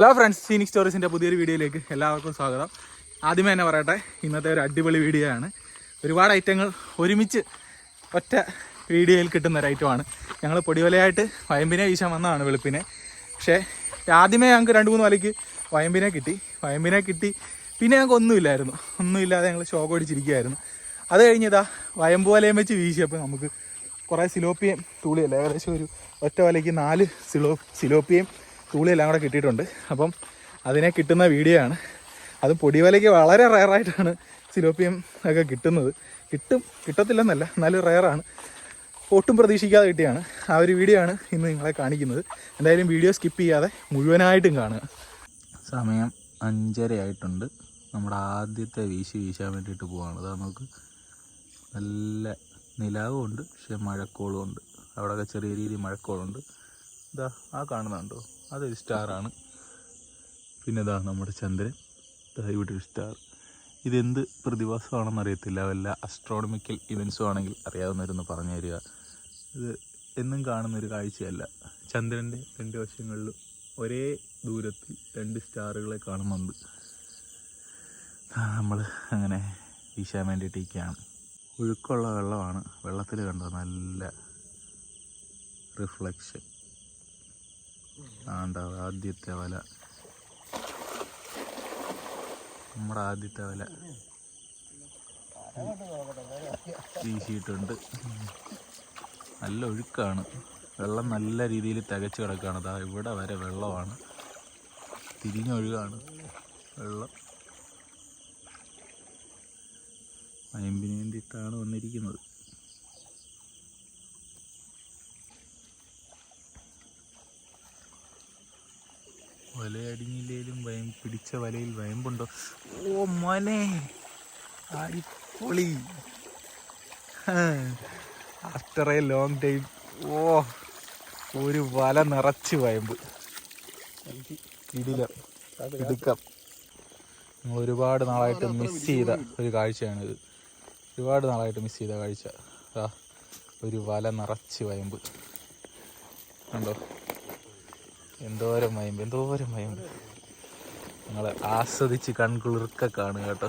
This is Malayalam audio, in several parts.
ഹലോ ഫ്രണ്ട്സ്, ഫീനിക്സ് സ്റ്റോറീസിൻ്റെ പുതിയൊരു വീഡിയോയിലേക്ക് എല്ലാവർക്കും സ്വാഗതം. ആദ്യമേ തന്നെ പറയട്ടെ, ഇന്നത്തെ ഒരു അടിപൊളി വീഡിയോ ആണ്. ഒരുപാട് ഐറ്റങ്ങൾ ഒരുമിച്ച് ഒറ്റ വീഡിയോയിൽ കിട്ടുന്ന ഒരു ഐറ്റമാണ്. ഞങ്ങൾ പൊടിവലയായിട്ട് വയമ്പിനെ വീശാൻ വന്നതാണ് വെളുപ്പിനെ. പക്ഷേ ആദ്യമേ ഞങ്ങൾക്ക് 2-3 വലയ്ക്ക് വയമ്പിനെ കിട്ടി. പിന്നെ ഞങ്ങൾക്ക് ഒന്നുമില്ലാതെ ഞങ്ങൾ ഷോക്ക് അടിച്ചിരിക്കുകയായിരുന്നു. അത് കഴിഞ്ഞിതാ വയമ്പ് വലയം വെച്ച് വീശിയപ്പോൾ നമുക്ക് കുറേ സിലോപ്പിയും തൂളിയല്ല, ഏകദേശം ഒരു ഒറ്റ വലയ്ക്ക് 4 സിലോപ്പിയും തൂളിയെല്ലാം കൂടെ കിട്ടിയിട്ടുണ്ട്. അപ്പം അതിനെ കിട്ടുന്ന വീഡിയോ ആണ്. അതും പൊടിവലയ്ക്ക് വളരെ റയറായിട്ടാണ് സിലോപ്പിയം ഒക്കെ കിട്ടത്തില്ലെന്നല്ല, എന്നാലും റയറാണ്. ഒട്ടും പ്രതീക്ഷിക്കാതെ കിട്ടിയാണ്. ആ ഒരു വീഡിയോ ആണ് ഇന്ന് നിങ്ങളെ കാണിക്കുന്നത്. എന്തായാലും വീഡിയോ സ്കിപ്പ് ചെയ്യാതെ മുഴുവനായിട്ടും കാണുക. സമയം 5:30 ആയിട്ടുണ്ട്. നമ്മുടെ ആദ്യത്തെ വീശാൻ വേണ്ടിയിട്ട് പോവാണ്. അതാ നമുക്ക് നല്ല നിലാവും ഉണ്ട്, പക്ഷെ മഴക്കോളും ഉണ്ട്. അവിടെയൊക്കെ ചെറിയ രീതിയിൽ മഴക്കോളുണ്ട്. ഇതാ ആ കാണുന്നുണ്ടോ, അതൊരു സ്റ്റാറാണ്. പിന്നെ ഇതാ നമ്മുടെ ചന്ദ്രൻ, ഇവിടെ ഒരു സ്റ്റാർ. ഇതെന്ത് പ്രതിഭാസമാണെന്ന് അറിയത്തില്ല, വല്ല അസ്ട്രോണമിക്കൽ ഇവൻസും ആണെങ്കിൽ അറിയാവുന്നവരൊന്ന് പറഞ്ഞു തരിക. ഇത് എന്നും കാണുന്നൊരു കാഴ്ചയല്ല. ചന്ദ്രൻ്റെ 2 വശങ്ങളിലും ഒരേ ദൂരത്തിൽ 2 സ്റ്റാറുകളെ കാണുന്നുണ്ട്. നമ്മൾ അങ്ങനെ വീശാൻ വേണ്ടിയിട്ടിരിക്കുകയാണ്. ഒഴുക്കുള്ള വെള്ളമാണ്. വെള്ളത്തിൽ കണ്ടോ നല്ല റിഫ്ലക്ഷൻ. ഉണ്ടാവും ആദ്യത്തെ വല, നമ്മുടെ ആദ്യത്തെ വല വീശിയിട്ടുണ്ട്. നല്ല ഒഴുക്കാണ്, വെള്ളം നല്ല രീതിയിൽ തികച്ച് കിടക്കുകയാണ്. അതാ ഇവിടെ വരെ വെള്ളമാണ്, തിരിഞ്ഞൊഴുകാണ് വെള്ളം. വയമ്പിന് വേണ്ടിയിട്ടാണ് വന്നിരിക്കുന്നത്. വലയടിഞ്ഞില്ലേലും പിടിച്ച വലയിൽ വയമ്പുണ്ടോ? ഓ മോനെ, അടിപൊളി. ആഫ്റ്റർ എ ലോങ് ടൈം ഒരു വല നിറച്ച് വയമ്പ്. ഇടുക്കം. നമ്മൾ ഒരുപാട് നാളായിട്ട് മിസ് ചെയ്ത ഒരു കാഴ്ചയാണിത്. ഒരുപാട് നാളായിട്ട് മിസ് ചെയ്ത കാഴ്ച. ഒരു വല നിറച്ച് വയമ്പ് കണ്ടോ, എന്തോരം വയമ്പ്. നിങ്ങൾ ആസ്വദിച്ച് കൺകുളിർക്ക കാണുക കേട്ടോ.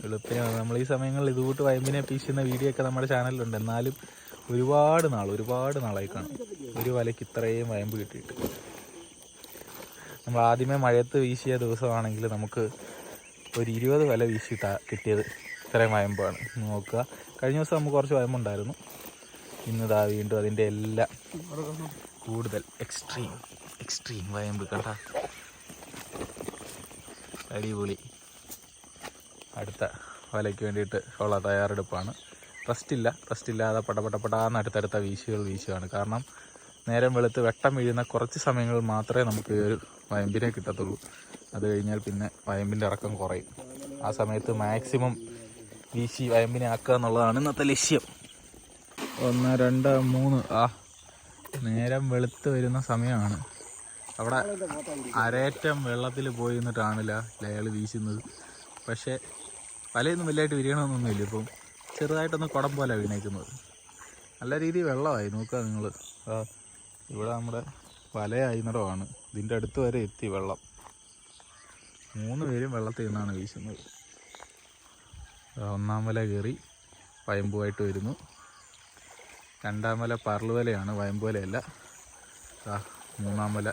വെളുപ്പിനെ നമ്മൾ ഈ സമയങ്ങളിൽ ഇതുകൂട്ട് വയമ്പിനെ വീശുന്ന വീഡിയോ ഒക്കെ നമ്മുടെ ചാനലിലുണ്ട്. എന്നാലും ഒരുപാട് നാളായി കാണും ഒരു വലയ്ക്ക് ഇത്രയും വയമ്പ് കിട്ടിയിട്ട്. നമ്മൾ ആദ്യമേ മഴയത്ത് വീശിയ ദിവസമാണെങ്കിൽ നമുക്ക് ഒരു 20 വല വീശിയിട്ടാണ് കിട്ടിയത്. ഇത്രയും വയമ്പാണ് നോക്കുക. കഴിഞ്ഞ ദിവസം നമുക്ക് കുറച്ച് വയമ്പുണ്ടായിരുന്നു. ഇന്നിതാ വീണ്ടും അതിൻ്റെ എല്ലാം കൂടുതൽ എക്സ്ട്രീം വയമ്പ് കണ്ട. അടിപൊളി. അടുത്ത വലയ്ക്ക് വേണ്ടിയിട്ട് ഉള്ള തയ്യാറെടുപ്പാണ്. റെസ്റ്റില്ലാതെ പടപെടാന്ന് അടുത്തടുത്ത വീശുകയാണ്. കാരണം നേരം വെളുത്ത് വെട്ടം വീഴുന്ന കുറച്ച് സമയങ്ങളിൽ മാത്രമേ നമുക്ക് ഈ ഒരു വയമ്പിനെ കിട്ടത്തുള്ളൂ. അത് കഴിഞ്ഞാൽ പിന്നെ വയമ്പിൻ്റെ ഇറക്കം കുറയും. ആ സമയത്ത് മാക്സിമം വീശി വയമ്പിനെ ആക്കുക എന്നുള്ളതാണ് ഇന്നത്തെ ലക്ഷ്യം. 1, 2, 3 നേരം വെളുത്ത് വരുന്ന സമയമാണ്. അവിടെ അരേറ്റം വെള്ളത്തിൽ പോയി നിന്നിട്ടാണല്ലോ അയാൾ വീശുന്നത്. പക്ഷേ വലയൊന്നും വലിയതായിട്ട് വിരിയണമെന്നൊന്നുമില്ല. ഇപ്പം ചെറുതായിട്ടൊന്ന് കുടം പോലെ വീണേക്കുന്നത്. നല്ല രീതിയിൽ വെള്ളമായി നോക്കുക നിങ്ങൾ. ഇവിടെ നമ്മുടെ വലയായിന്നിടമാണ്. ഇതിൻ്റെ അടുത്ത് വരെ എത്തി വെള്ളം. 3 പേരും വെള്ളത്തിൽ നിന്നാണ് വീശുന്നത്. 1-ാം വല കയറി വയമ്പുമായിട്ട് വരുന്നു. 2-ാം വല പരലുവലയാണ്, വയമ്പ് വലയല്ല. 3-ാം വല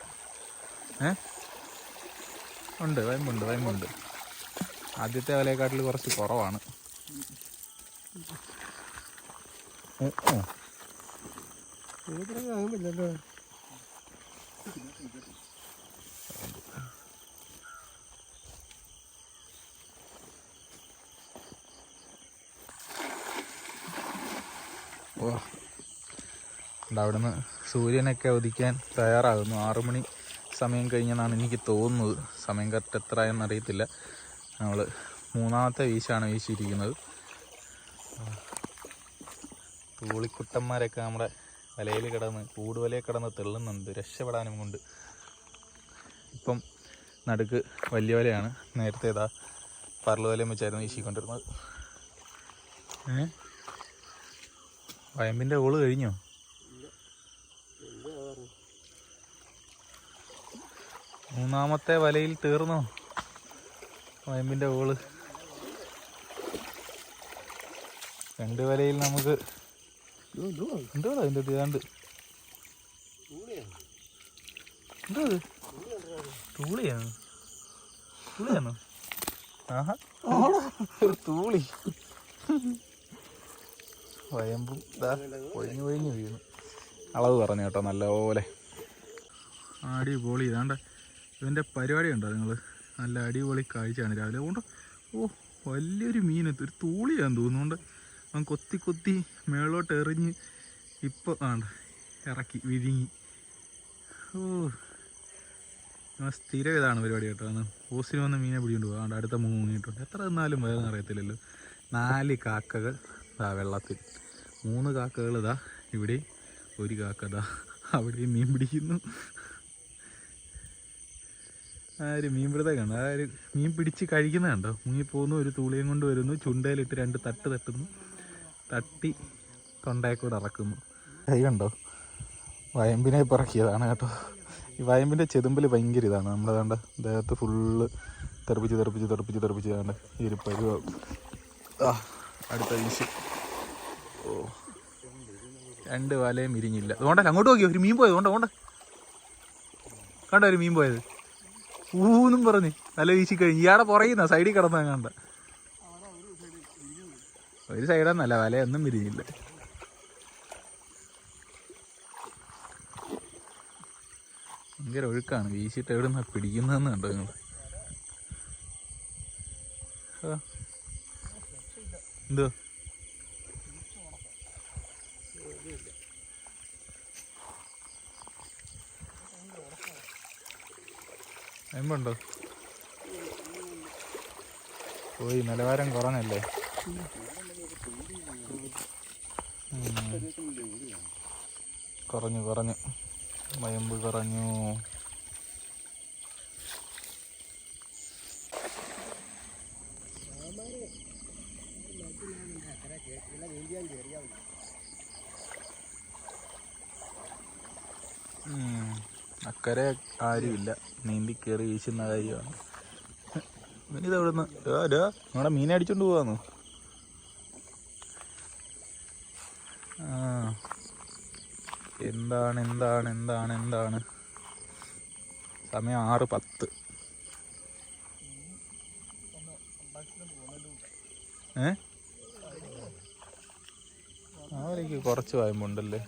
ഉണ്ട്, വയമ്പുണ്ട്. ആദ്യത്തെ വലയെക്കാട്ടിൽ കുറച്ച് കുറവാണ്. അവിടുന്ന് സൂര്യനൊക്കെ ഉദിക്കാൻ തയ്യാറാകുന്നു. 6 മണി സമയം കഴിഞ്ഞെന്നാണ് എനിക്ക് തോന്നുന്നത്. സമയം കറക്റ്റ് എത്ര എന്നറിയത്തില്ല. നമ്മൾ 3-ാമത്തെ വീശാണ് വീശിയിരിക്കുന്നത്. തൂളിക്കുട്ടന്മാരൊക്കെ നമ്മുടെ വലയിൽ കൂടുവലയിൽ കിടന്ന് തെള്ളുന്നുണ്ട് രക്ഷപ്പെടാനും കൊണ്ട്. ഇപ്പം നടുക്ക് വലിയ വലയാണ്. നേരത്തെ പരലുവലയും വെച്ചായിരുന്നു വീശിക്കൊണ്ടിരുന്നത്. വയമ്പിൻ്റെ ഓള് കഴിഞ്ഞോ? മൂന്നാമത്തെ വലയിൽ തീർന്നു വയമ്പിൻ്റെ ഓള്. 2 വലയിൽ നമുക്ക് എന്തോ അതിൻ്റെ ഏതാണ്ട് എന്തോ തൂളിയാണോ തൂളിയാണോ? ആഹാ ഒരു തൂളി. വയമ്പും ഒഴിഞ്ഞു വീണു. അളവ് പറഞ്ഞു കേട്ടോ നല്ലപോലെ. അടിപൊളി. ഇതാണ്ട് ഇവൻ്റെ പരിപാടി ഉണ്ടോ നിങ്ങൾ? നല്ല അടിപൊളി കാഴ്ചയാണ് രാവിലെ. അതുകൊണ്ട് ഓ വലിയൊരു മീനത്ത് ഒരു തൂളിയാന്ന് തോന്നുന്നുണ്ട്. അവൻ കൊത്തി മേളോട്ട് എറിഞ്ഞ് ഇപ്പോൾ ഇറക്കി വിഴുങ്ങി. ഓ സ്ഥിരം ഇതാണ് പരിപാടി കേട്ടോ. അന്ന് ഓസിന് വന്ന് മീനെ പിടിക്കൊണ്ട് പോകാണ്ട് അടുത്ത മുങ്ങിയിട്ടുണ്ട്. എത്ര നിന്നാലും വേറെ അറിയത്തില്ലല്ലോ. 4 കാക്കകൾ ഇതാ വെള്ളത്തിൽ, 3 കാക്കകൾ ഇതാ ഇവിടെ, 1 കാക്ക ഇതാ അവിടെ മീൻ പിടിക്കുന്നു. ഒരു മീൻ പിടുത്തം കണ്ടോ? ഒരു മീൻ പിടിച്ച് കഴിക്കുന്നത് കണ്ടോ? മുങ്ങിപ്പോകുന്നു, ഒരു തൂളിയും കൊണ്ട് വരുന്നു, ചുണ്ടയിലിട്ട് 2 തട്ട് തട്ടുന്നു, തട്ടി തൊണ്ടയെക്കൂടെ ഇറക്കുന്നു. കൈ കണ്ടോ? വയമ്പിനെ പിറക്കിയതാണ് കേട്ടോ. ഈ വയമ്പിൻ്റെ ചെതുമ്പിൽ ഭയങ്കര ഇതാണ്. നമ്മുടെ വേണ്ട ദേഹത്ത് ഫുള്ള് തെറിപ്പിച്ച് വേണ്ട ഈ ഒരു പരുവാകും. അടുത്ത വീശ്. ഓ 2 വലയും ഇരിഞ്ഞില്ല. അതുകൊണ്ടല്ല അങ്ങോട്ട് നോക്കിയോ ഒരു മീൻ പോയത്. അതുകൊണ്ട് കണ്ടോ ഒരു മീൻ പോയത്? ഊന്നും പറഞ്ഞ് വല വീശി കഴിഞ്ഞ് ഇയാടെ പുറയുന്ന സൈഡിൽ കിടന്ന കണ്ട. ഒരു സൈഡൊന്നല്ല, വലയൊന്നും വിരിഞ്ഞില്ല. ഭയങ്കര ഒഴുക്കാണ്. വീശിയിട്ട് എവിടെ നിന്നാണ് പിടിക്കുന്നതെന്ന് കണ്ടോ നിങ്ങൾ? എന്തോ എമ്പുണ്ടോ? പോയി നിലവാരം കുറഞ്ഞല്ലേ? കുറഞ്ഞു വയമ്പ് കുറഞ്ഞു. അക്കരെ ആരുമില്ല, നീന്തി കയറി വീശുന്ന കാര്യമാണ്. ഇവനിത് എവിടുന്ന് നമ്മുടെ മീനെ അടിച്ചോണ്ട് പോവാന്ന്. എന്താണ് സമയം 6:10. അവർക്ക് കുറച്ച് വയമ്പുണ്ടല്ലേ.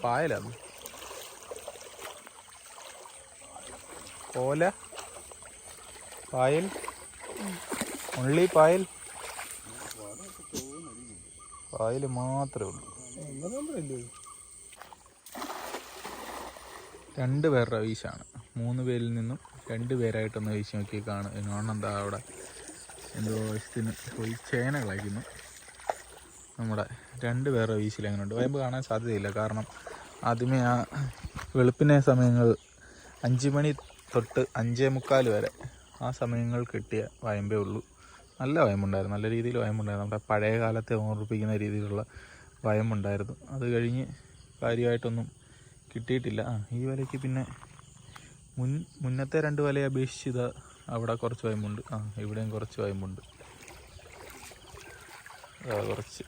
പായലാണ് കോല പായൽ, ഉള്ളി പായൽ മാത്രമേ ഉള്ളൂ. 2 പേരുടെ വീശാണ്. 3 പേരിൽ നിന്നും 2 പേരായിട്ടൊന്ന് വീശി നോക്കി കാണും. എന്താ അവിടെ എന്തോ വശത്തിന് പോയി ചേന കളയ്ക്കുന്നു. നമ്മുടെ 2 പേരുടെ വീശിൽ എങ്ങനെയുണ്ട്? വയമ്പ് കാണാൻ സാധ്യതയില്ല. കാരണം ആദ്യമേ ആ വെളുപ്പിനെ സമയങ്ങൾ 5 മണി തൊട്ട് 5:45 വരെ ആ സമയങ്ങൾ കിട്ടിയ വയമ്പേ ഉള്ളൂ. നല്ല വയമ്പുണ്ടായിരുന്നു, നല്ല രീതിയിൽ വയമ്പുണ്ടായിരുന്നു. നമ്മുടെ പഴയ കാലത്തെ ഓർമ്മിപ്പിക്കുന്ന രീതിയിലുള്ള വയമ്പുണ്ടായിരുന്നു. അത് കഴിഞ്ഞ് കാര്യമായിട്ടൊന്നും കിട്ടിയിട്ടില്ല. ഈ വലയ്ക്ക് പിന്നെ മുന്നത്തെ 2 വലയെ അപേക്ഷിച്ച് അവിടെ കുറച്ച് വയമ്പുണ്ട്. ഇവിടെയും കുറച്ച് വയമ്പുണ്ട്. കുറച്ച്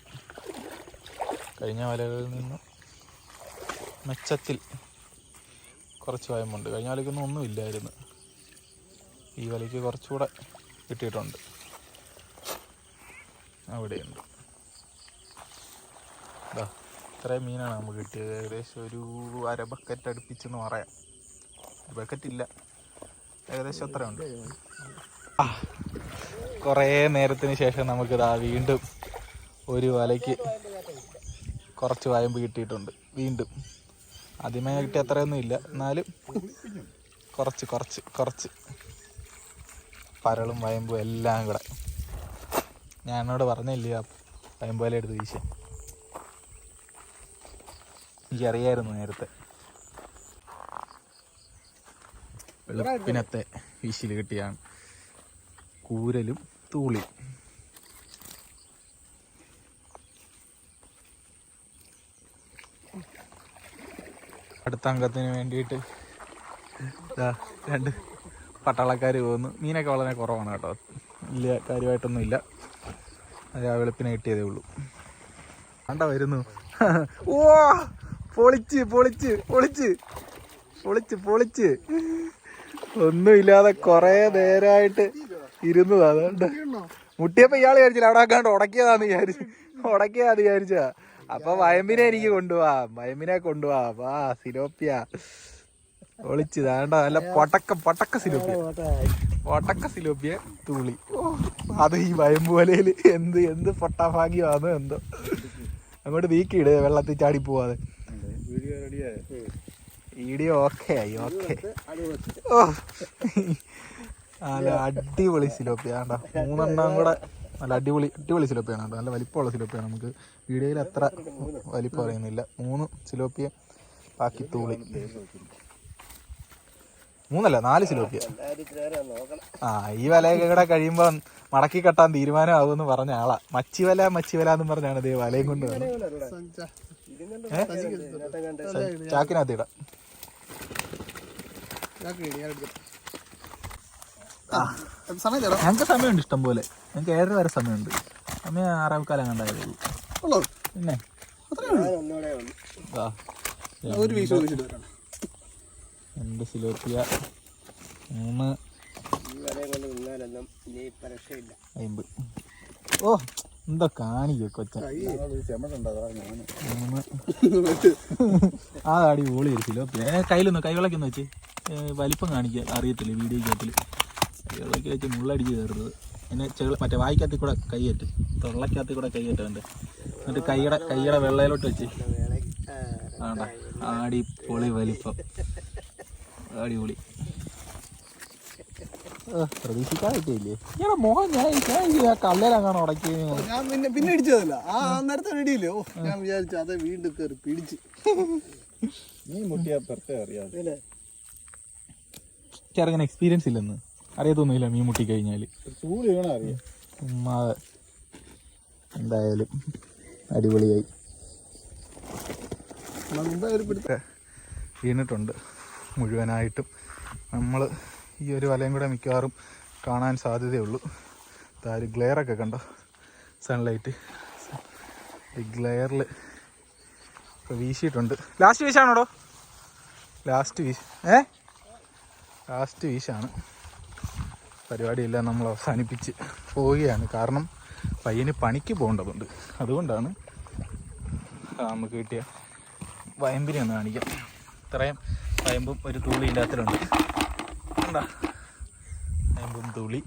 കഴിഞ്ഞ വലകളിൽ നിന്നും മെച്ചത്തിൽ കുറച്ച് വയമ്പുണ്ട്. കഴിഞ്ഞ വലയ്ക്കൊന്നും ഒന്നുമില്ലായിരുന്നു. ഈ വലയ്ക്ക് കുറച്ചുകൂടെ കിട്ടിയിട്ടുണ്ട്. അവിടെയുണ്ട്. ഇത്രയും മീനാണ് നമുക്ക് കിട്ടിയത്. ഏകദേശം ഒരു 1/2 ബക്കറ്റ് അടുപ്പിച്ചെന്ന് പറയാം. ബക്കറ്റില്ല, ഏകദേശം അത്ര ഉണ്ട്. കുറേ നേരത്തിന് ശേഷം നമുക്കിതാ വീണ്ടും ഒരു വലയ്ക്ക് കുറച്ച് വയമ്പ് കിട്ടിയിട്ടുണ്ട്. വീണ്ടും ആദ്യമേ കിട്ടിയ അത്രയൊന്നും ഇല്ല, എന്നാലും കുറച്ച് പരളും വയമ്പും എല്ലാം കൂടെ. ഞാൻ എന്നോട് പറഞ്ഞില്ലേ ആ വയമ്പ് വല എടുത്ത് വീശാൻ. എനിക്കറിയായിരുന്നു നേരത്തെ. വെളുപ്പിനത്തെ വീശിൽ കിട്ടിയാണ് കൂരലും തൂളി. അടുത്ത അംഗത്തിന് വേണ്ടിയിട്ട് രണ്ട് പട്ടാളക്കാർ പോകുന്നു. മീനൊക്കെ വളരെ കുറവാണ് കേട്ടോ, വലിയ കാര്യമായിട്ടൊന്നും ഇല്ല. അത് ആ വെളുപ്പിനെ കിട്ടിയതേ ഉള്ളൂ. കണ്ട വരുന്നു. ഓ പൊളിച്ച് പൊളിച്ച് പൊളിച്ച് പൊളിച്ച് പൊളിച്ച് ഒന്നുമില്ലാതെ കൊറേ നേരമായിട്ട് ഇരുന്നതാ. അതുകൊണ്ട് മുട്ടിയപ്പോ ഇയാൾ വിചാരിച്ചില്ല അവിടെ ആക്കാണ്ട് ഉടക്കിയതാന്ന് വിചാരിച്ചാ. അപ്പൊ വയമ്പിനെ എനിക്ക് വയമ്പിനെ കൊണ്ടുപോവാ. വാ സിലോപ്പിയ ഒളിച്ച് താണ്ട നല്ല പൊട്ടക്ക സിലോപ്പിയ തൂളി. അത് ഈ വയമ്പ് വലയില് എന്ത് പൊട്ടാഭാഗ്യമാണോ എന്തോ. അങ്ങോട്ട് നീക്കിയിട്, വെള്ളത്തിൽ ചാടി പോവാതെ. വീഡിയോ ഓക്കെ ആയി. ഓക്കെ. ഓ നല്ല അടിപൊളി സിലോപ്പിയ. വേണ്ട 3 കൂടെ നല്ല അടിപൊളി സിലോപ്പിയാണ് കേട്ടോ. നല്ല വലിപ്പമുള്ള സിലോപ്പിയാണ്. നമുക്ക് വീഡിയോയിൽ അത്ര വലിപ്പം അറിയുന്നില്ല. 3 സിലോപ്പിയ, ബാക്കി തൂളി. 3 അല്ല 4 സിലോപ്പിയ. ഈ വലയൊക്കെ കൂടെ കഴിയുമ്പോ മടക്കി കെട്ടാൻ തീരുമാനമാകുമെന്ന് പറഞ്ഞ ആളാ. മച്ചിവല എന്ന് പറഞ്ഞാണ് ഇതേ വലയും കൊണ്ട് ചാക്കിനകത്ത് ഇടാം. ഞങ്ങൾക്ക് സമയമുണ്ട് ഇഷ്ടം പോലെ. ഞങ്ങൾക്ക് 7:30 വരെ സമയമുണ്ട്. സമയം 6:15 കണ്ടായുള്ളൂ. പിന്നെ 2 സിലോപ്പിയ, 3 50. ഓ എന്താ കാണിക്കോ കൊച്ചൻ. ആ അടി ഓളി ഒരു സിലോപ്പിയ. കൈവിളക്കൊന്ന് വെച്ച് വലിപ്പം കാണിക്കാൻ അറിയത്തില്ല വീഡിയോക്കകത്തില്. കൈവിളക്കി വെച്ച് മുള്ളടിച്ച് കയറുന്നത്. പിന്നെ മറ്റേ വായിക്കകത്തിൽ കൂടെ കൈയേറ്റ്, തൊള്ളക്കകത്തിൽ കൂടെ കൈയേറ്റുണ്ട്. എന്നിട്ട് കൈയുടെ വെള്ളയിലോട്ട് വെച്ച് ആണ്ടാ അടിപൊളി വലിപ്പം. അടിപൊളി. പ്രതീക്ഷിക്കാതില്ലേ ഇയാളെ മുഖം. ഞാൻ കല്ലേലങ്ങാണ് ഉടക്കി. ഞാൻ പിന്നെ ഇടിച്ചതല്ല, ആ നേരത്തെ ഇടിയില്ലേ. ഓ ഞാൻ വിചാരിച്ചു അതെ വീണ്ടും കയറി പിടിച്ച്. നീ മുട്ടിയാ പുറത്തേ അറിയാതെ. ചെറുങ്ങനെ എക്സ്പീരിയൻസ് ഇല്ലെന്ന് അറിയത്തൊന്നുമില്ല മീൻ മുട്ടി കഴിഞ്ഞാൽ. ചൂട് വേണം അറിയാം. ചുമ്മാതെ. എന്തായാലും അടിപൊളിയായി. വീണിട്ടുണ്ട് മുഴുവനായിട്ടും. നമ്മൾ ഈ ഒരു വലയും കൂടെ മിക്കവാറും കാണാൻ സാധ്യതയുള്ളൂ. ഒരു ഗ്ലെയറൊക്കെ കണ്ടോ, സൺലൈറ്റ്. ഈ ഗ്ലെയറിൽ ഇപ്പോൾ വീശിയിട്ടുണ്ട്. ലാസ്റ്റ് വീശാണോടോ? ലാസ്റ്റ് വീശാണ്. പരിപാടിയെല്ലാം നമ്മൾ അവസാനിപ്പിച്ച് പോവുകയാണ്. കാരണം പയ്യന് പണിക്ക് പോകേണ്ടതുണ്ട്. അതുകൊണ്ടാണ്. നമുക്ക് കിട്ടിയ വയമ്പിനെ ഒന്ന് കാണിക്കാം. ഇത്രയും വയമ്പും ഒരു തൂളി ഇല്ലാത്തതുണ്ട്. കണ്ടാ വയമ്പും തൂളി.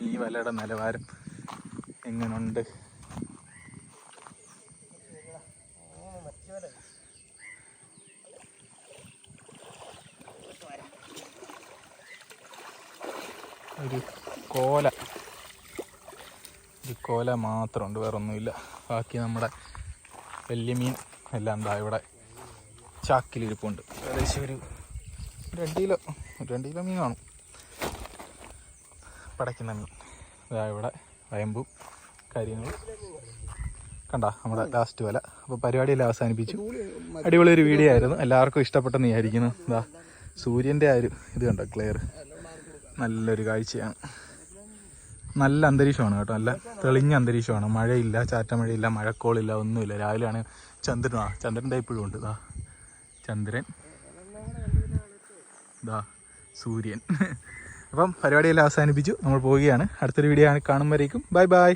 ഈ വലയുടെ നിലവാരം എങ്ങനുണ്ട്? ഒരു കോല മാത്രമുണ്ട്, വേറൊന്നുമില്ല. ബാക്കി നമ്മുടെ വലിയ മീൻ എല്ലാം എന്താ ഇവിടെ ചാക്കിലിരിപ്പുണ്ട്. ഏകദേശം ഒരു 2 കിലോ മീൻ കാണും. പടയ്ക്കുന്ന മീൻ ഇതാ ഇവിടെ വയമ്പും കാര്യങ്ങളും. കണ്ട നമ്മുടെ ലാസ്റ്റ് വല. അപ്പോൾ പരിപാടിയെല്ലാം അവസാനിപ്പിച്ചു. അടിപൊളി ഒരു വീഡിയോ ആയിരുന്നു. എല്ലാവർക്കും ഇഷ്ടപ്പെട്ടെന്ന് വിചാരിക്കുന്നു. ഇതാ സൂര്യൻ്റെ ആ ഒരു ഇത് കണ്ടോ, ക്ലിയർ. നല്ലൊരു കാഴ്ചയാണ്. നല്ല അന്തരീക്ഷമാണ് കേട്ടോ. നല്ല തെളിഞ്ഞ അന്തരീക്ഷമാണ്. മഴയില്ല, ചാറ്റമഴയില്ല, മഴക്കോളില്ല, ഒന്നുമില്ല. രാവിലെയാണ് ചന്ദ്രൻ്റെ ഇപ്പോഴും ഉണ്ട്. ഇതാ ചന്ദ്രൻ, ഇതാ സൂര്യൻ. അപ്പം പരിപാടിയെല്ലാം അവസാനിപ്പിച്ചു. നമ്മൾ പോവുകയാണ്. അടുത്തൊരു വീഡിയോ കാണുമ്പോഴേക്കും ബൈ.